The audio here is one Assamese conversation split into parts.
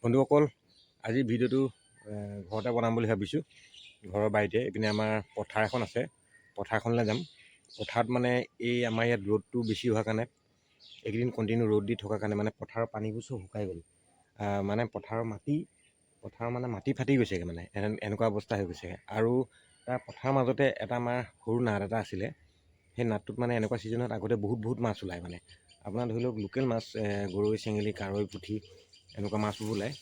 বন্ধুসকল, আজি ভিডিঅ'টো ঘৰতে বনাম বুলি ভাবিছোঁ। ঘৰৰ বাৰীতে এইপিনে আমাৰ পথাৰ এখন আছে, পথাৰখনলৈ যাম। পথাৰত মানে এই আমাৰ ইয়াত ৰ'দটো বেছি হোৱাৰ কাৰণে, এইকেইদিন কণ্টিনিউ ৰ'দ দি থকাৰ কাৰণে মানে পথাৰৰ পানীবোৰ চব শুকাই গ'ল। মানে পথাৰৰ মাটি ফাটি গৈছেগৈ, মানে এনেকুৱা অৱস্থা হৈ গৈছেগৈ। আৰু তাৰ পথাৰৰ মাজতে এটা আমাৰ সৰু নাদ এটা আছিলে, সেই নাদটোত মানে এনেকুৱা ছিজনত আগতে বহুত মাছ ওলায়। মানে আপোনাৰ ধৰি লওক লোকেল মাছ, গৰৈ, চেঙেলী, কাৱৈ, পুঠি এনেকুৱা মাছবোৰ ওলায়।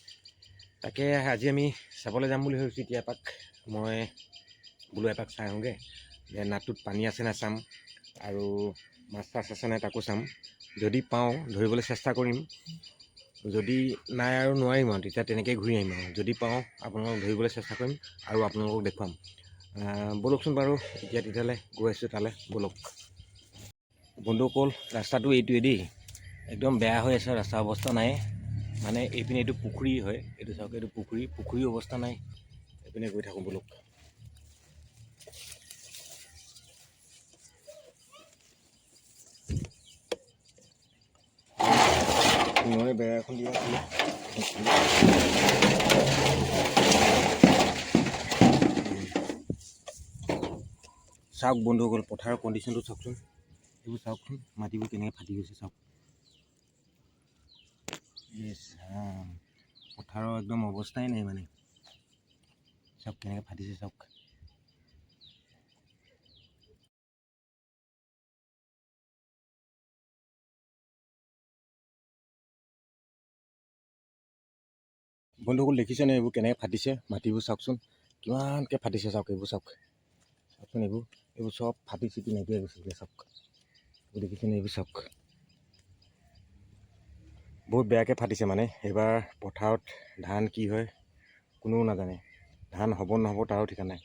তাকে আজি আমি চাবলৈ যাম বুলি ভাবিছোঁ। এতিয়া এপাক মই বোলো এপাক চাই আহোঁগৈ যে নাদটোত পানী আছে নাই চাম, আৰু মাছ আছে নাই তাকো চাম। যদি পাওঁ ধৰিবলৈ চেষ্টা কৰিম, যদি নাই আৰু নোৱাৰিম আৰু তেতিয়া তেনেকৈ ঘূৰি আহিম। আৰু যদি পাওঁ আপোনালোকক ধৰিবলৈ চেষ্টা কৰিম আৰু আপোনালোকক দেখুৱাম। ব'লকচোন বাৰু এতিয়া তেতিয়াহ'লে গৈ আছোঁ তালৈ, ব'লক। বন্ধুসকল, ৰাস্তাটো এইটোৱে দেই, একদম বেয়া হৈ আছে, ৰাস্তাৰ অৱস্থা নাই। মানে এইপিনে এইটো পুখুৰী হয়, এইটো চাওক, এইটো পুখুৰী অৱস্থা নাই। এইপিনে গৈ থাকোঁ ব'লক। মই বেয়া এখন দিয়া আছিলে, চাওক বন্ধুসকল, পথাৰৰ কণ্ডিশ্যনটো চাওকচোন। এইবোৰ চাওকচোন, মাটিবোৰ কেনেকৈ ফাটি গৈছে চাওক। পথাৰৰ একদম অৱস্থাই নাই, মানে চাওক কেনেকৈ ফাটিছে চাওক। বন্ধুসকল দেখিছেনে এইবোৰ কেনেকৈ ফাটিছে? মাটিবোৰ চাওকচোন কিমানকৈ ফাটিছে চাওক। এইবোৰ চাওকচোন, এইবোৰ চব ফাটি চিটি নাইকিয়া গৈছে চাওক। দেখিছেনে এইবোৰ চাওক, বহুত বেয়াকৈ ফাটিছে। মানে এইবাৰ পথাৰত ধান কি হয় কোনেও নাজানে। ধান হ'ব নহ'ব তাৰো ঠিকা নাই।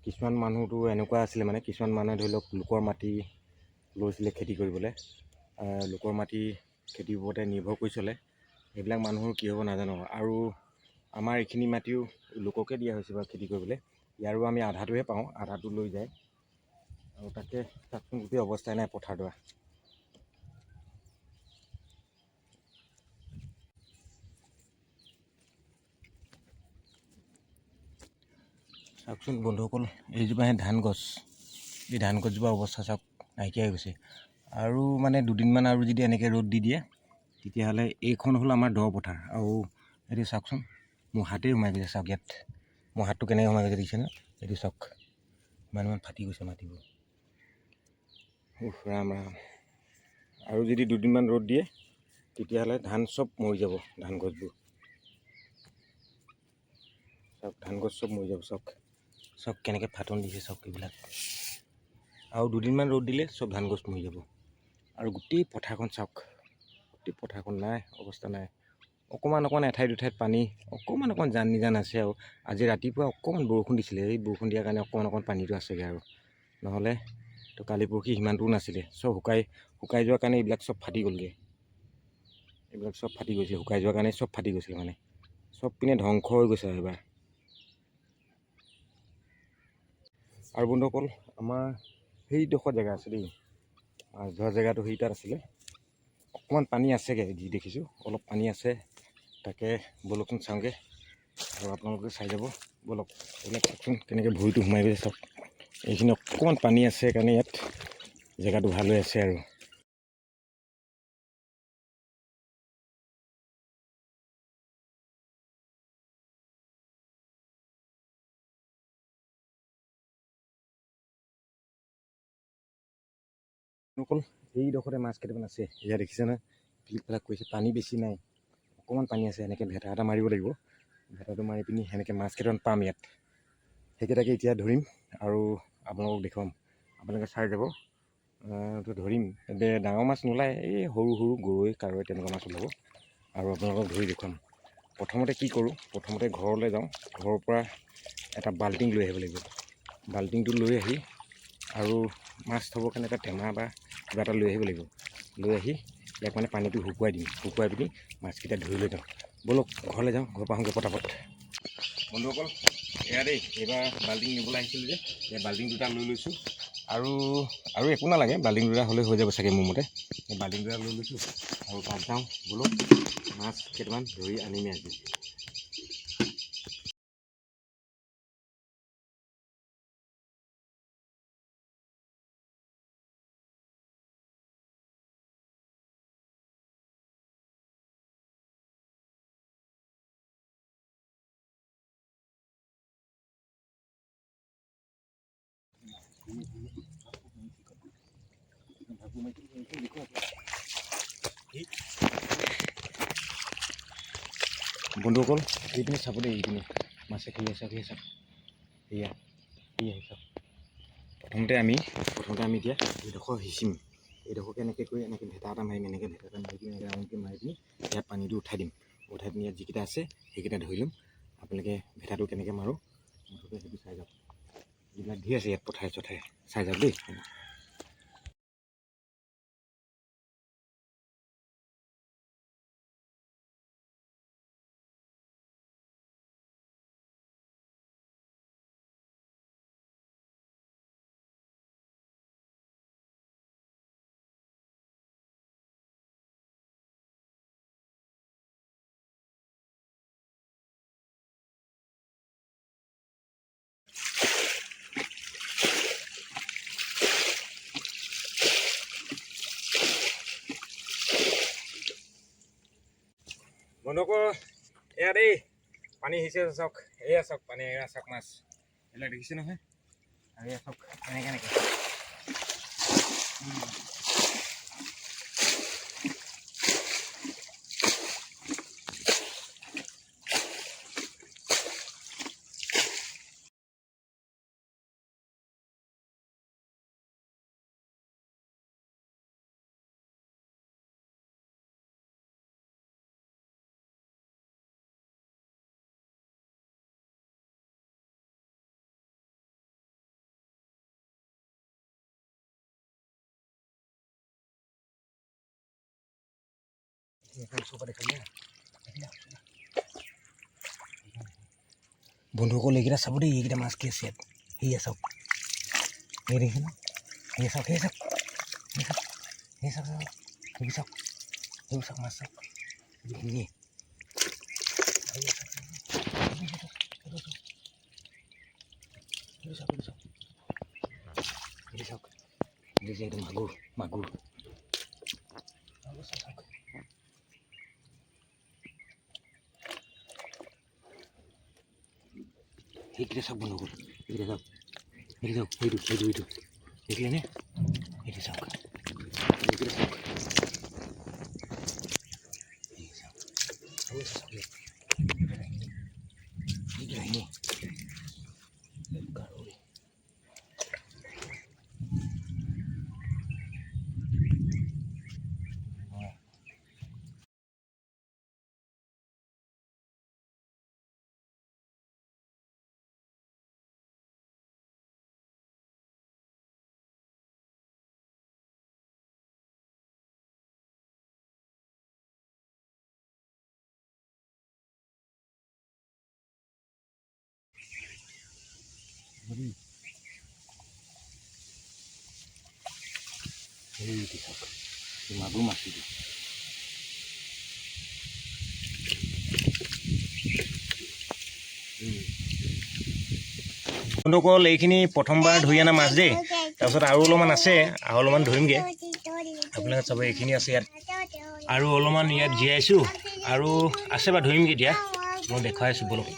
কিছুমান মানুহতো এনেকুৱা আছিলে, মানে কিছুমান মানুহে ধৰি লওক লোকৰ মাটি লৈছিলে খেতি কৰিবলৈ, লোকৰ মাটি খেতিৰ ওপৰতে নিৰ্ভৰ কৰি চলে। সেইবিলাক মানুহৰ কি হ'ব নাজানো। আৰু আমাৰ এইখিনি মাটিও লোককে দিয়া হৈছে বাৰু খেতি কৰিবলৈ। ইয়াৰো আমি আধাটোহে পাওঁ, আধাটো লৈ যায়। আৰু তাকে চাওকচোন, গোটেই অৱস্থাই নাই পথাৰডৰা। চাওকচোন বন্ধুসকল, এইজোপাহে ধান গছ, এই ধান গছজোপাৰ অৱস্থা চাওক, নাইকিয়া হৈ গৈছে। আৰু মানে দুদিনমান আৰু যদি এনেকৈ ৰ'দ দি দিয়ে, তেতিয়াহ'লে এইখন হ'ল আমাৰ দ পথাৰ। আৰু এইটো চাওকচোন, মোৰ হাতেই সোমাই গৈছে চাওক ইয়াত। মোৰ হাতটো কেনেকৈ সোমাই গৈছে দেখিছেনে? এইটো চাওক, ইমান ফাটি গৈছে মাটিবোৰ। ৰাম। আৰু যদি দুদিনমান ৰ'দ দিয়ে, তেতিয়াহ'লে ধান চব মৰি যাব, ধান গছবোৰ চাওক, ধান গছ চব মৰি যাব চাওক। চব কেনেকৈ ফাটন দিছে চাওক এইবিলাক। আৰু দুদিনমান ৰ'দ দিলে চব ধান গছ মৰি যাব। আৰু গোটেই পথাৰখন চাওক, গোটেই পথাৰখন নাই, অৱস্থা নাই। অকণমান এঠাইত দুঠাইত পানী, অকণমান জান নিজান আছে। আৰু আজি ৰাতিপুৱা অকণমান বৰষুণ দিছিলে, এই বৰষুণ দিয়াৰ কাৰণে অকণমান পানীটো আছেগৈ। আৰু নহ'লে তো কালি পৰহি সিমানটোও নাছিলে। চব শুকাই যোৱাৰ কাৰণে এইবিলাক চব ফাটি গ'লগৈ। এইবিলাক চব ফাটি গৈছে, শুকাই যোৱাৰ কাৰণে চব ফাটি গৈছে। মানে চব পিনে ধ্বংস হৈ গৈছে এইবাৰ। আৰু বন্ধুসকল, আমাৰ সেইডোখৰ জেগা আছে দেই, মাছ ধৰা জেগাটো সেই তাত আছিলে। অকণমান পানী আছেগৈ, যি দেখিছোঁ অলপ পানী আছে। তাকে ব'লকচোন চাওঁগৈ, আৰু আপোনালোকে চাই যাব ব'লক। এইবিলাক চাওকচোন কেনেকৈ ভৰিটো সোমাই গৈছে চাওক। এইখিনি অকণমান পানী আছে কাৰণে ইয়াত জেগাটো ভাল হৈ আছে। আৰু অকল এইডোখৰতে মাছ কেইটামান আছে, ইয়াত দেখিছেনে? ফিল্ডবিলাক কৰিছে, পানী বেছি নাই, অকণমান পানী আছে। এনেকৈ ভেটা এটা মাৰিব লাগিব, ভেটাটো মাৰি পিনি সেনেকৈ মাছ কেইটামান পাম ইয়াত। সেইকেইটাকে এতিয়া ধৰিম আৰু আপোনালোকক দেখুৱাম, আপোনালোকে চাই যাব। তো ধৰিম, ডাঙৰ মাছ নোলায়, এই সৰু গৰৈ, কাৱৈ তেনেকুৱা মাছ ওলাব। আৰু আপোনালোকক ধৰি দেখুৱাম। প্ৰথমতে কি কৰোঁ, প্ৰথমতে ঘৰলৈ যাওঁ, ঘৰৰ পৰা এটা বাল্টিং লৈ আহিব লাগিব। বাল্টিংটো লৈ আহি আৰু মাছ থ'বৰ কাৰণে এটা টেমা বা কিবা এটা লৈ আহিব লাগিব। লৈ আহি ইয়াক মানে পানীটো শুকুৱাই দিম, শুকুৱাই পিনি মাছকেইটা ধৰি লৈ যাওঁ। ব'লক ঘৰলৈ যাওঁ, ঘৰৰ পৰা আহোঁগৈ পটাপট। বন্ধুসকল এয়া দেই, এইবাৰ বাল্টিং নিবলৈ আহিছিলোঁ যে, এই বাল্টিং দুটা লৈ লৈছোঁ। আৰু একো নালাগে, বাল্টিং দুটা হ'লে হৈ যাব চাগে মোৰ মতে। এই বাল্টিং দুটা লৈ লৈছোঁ আৰু তাত যাওঁ, ব'লক মাছ কেইটামান ধৰি আনিমে আজি। বন্ধুসকল এইপিনে চাব দেই, এইপিনে মাছে খেলি আছে এয়া চাওক। প্ৰথমতে আমি এতিয়া এইডোখৰ সিঁচিম। এইডোখৰকে এনেকৈ কৰি এনেকৈ ভেটা এটা মাৰিম, এনেকৈ ভেটা এটা মাৰি পিনি এনেকৈ ৰাউণ্ডকৈ মাৰি পিনি ইয়াত পানীটো উঠাই দিম। উঠাই পিনি ইয়াত যিকেইটা আছে সেইকেইটা ধৰি ল'ম। আপোনালোকে ভেটাটো কেনেকৈ মাৰোঁ মুঠতে সেইটো চাই যাওক। যিবিলাক ধেৰ আছে ইয়াত পথাৰে চথাৰে, চাই যাওক দেই। বন্ধুসকল এয়া দেই পানী সিঁচি আছে চাওক। এয়া চাওক পানী, এয়া চাওক মাছ, এইবিলাক দেখিছে নহয়। আৰু এয়া চাওক এনেকৈ বন্ধুসকল এইকেইটা চাব দেই, এইকেইটা মাছ কি আছে ইয়াত। সেয়া চাওক, এই দেখিছে ন, সেয়া চাওক, সেয়া চাওক, সেয়া চাওক, সেইবোৰ চাওক, সেইবোৰ চাওক মাছ চাওক, এইখিনি চাওক, এইটো মাগুৰ সেইকেইটা চাওক। বন্ধুসকল এইকেইটা চাওক, সেইটো দেখিলে নে? সেইটো চাওক, এইকেইটা চাওক, এইটো চাওক, মাগুৰ মাছ এইটো। বন্ধুসকল এইখিনি প্ৰথমবাৰ ধৰি অনা মাছ দেই। তাৰপিছত আৰু অলপমান আছে, আৰু অলপমান ধৰিমগৈ। আপোনালোকে চাব এইখিনি আছে ইয়াত, আৰু অলপমান ইয়াত জীয়াইছোঁ, আৰু আছে বা ধৰিমগৈ এতিয়া। মই দেখুৱাই আছোঁ বলক।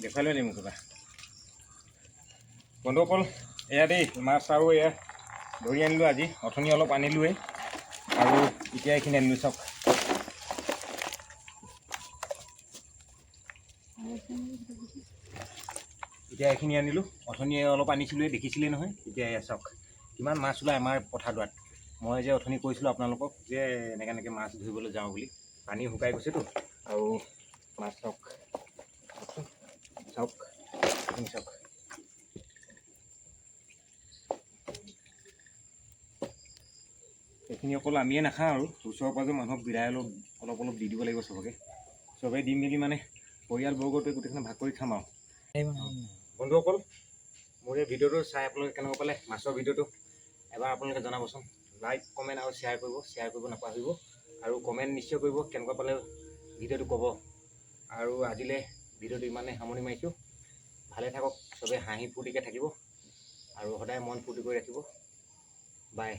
দেখুৱাই লৈ দিম কিবা। বন্ধুসকল এয়া দেই মাছ, আৰু এয়া ধৰি আনিলোঁ আজি। অথনি অলপ আনিলোঁৱেই, আৰু এতিয়া এইখিনি আনিলোঁ চাওক। এতিয়া এইখিনি আনিলোঁ, অথনি অলপ আনিছিলোঁৱেই, দেখিছিলেই নহয়। এতিয়া এয়া চাওক কিমান মাছ ওলায় আমাৰ পথাৰডৰাত। মই যে অথনি কৈছিলোঁ আপোনালোকক যে এনেকৈ মাছ ধৰিবলৈ যাওঁ বুলি। পানী শুকাই গৈছেতো, আৰু মাছ চাওক চাওক, এইখিনি চাওক। এইখিনি অকল আমিয়ে নাখাওঁ আৰু ওচৰৰ পাজৰ মানুহক বিলাই অলপ অলপ দি দিব লাগিব চবকে চবেই দি মেলি মানে পৰিয়ালবৰ্গটোৱে গোটেইখিনি ভাগ কৰি খাম আৰু বন্ধুসকল মোৰ এই ভিডিঅ'টো চাই আপোনালোকে কেনেকুৱা পালে মাছৰ ভিডিঅ'টো এবাৰ আপোনালোকে জনাবচোন লাইক কমেণ্ট আৰু শ্বেয়াৰ কৰিব নাপাহৰিব আৰু কমেণ্ট নিশ্চয় কৰিব কেনেকুৱা পালে ভিডিঅ'টো ক'ব আৰু আজিলৈ ভিডিঅ'টো ইমানেই সামৰণি মাৰিছোঁ ভালে থাকক চবেই হাঁহি ফূৰ্তিকৈ থাকিব আৰু সদায় মন ফূৰ্তি কৰি ৰাখিব বাই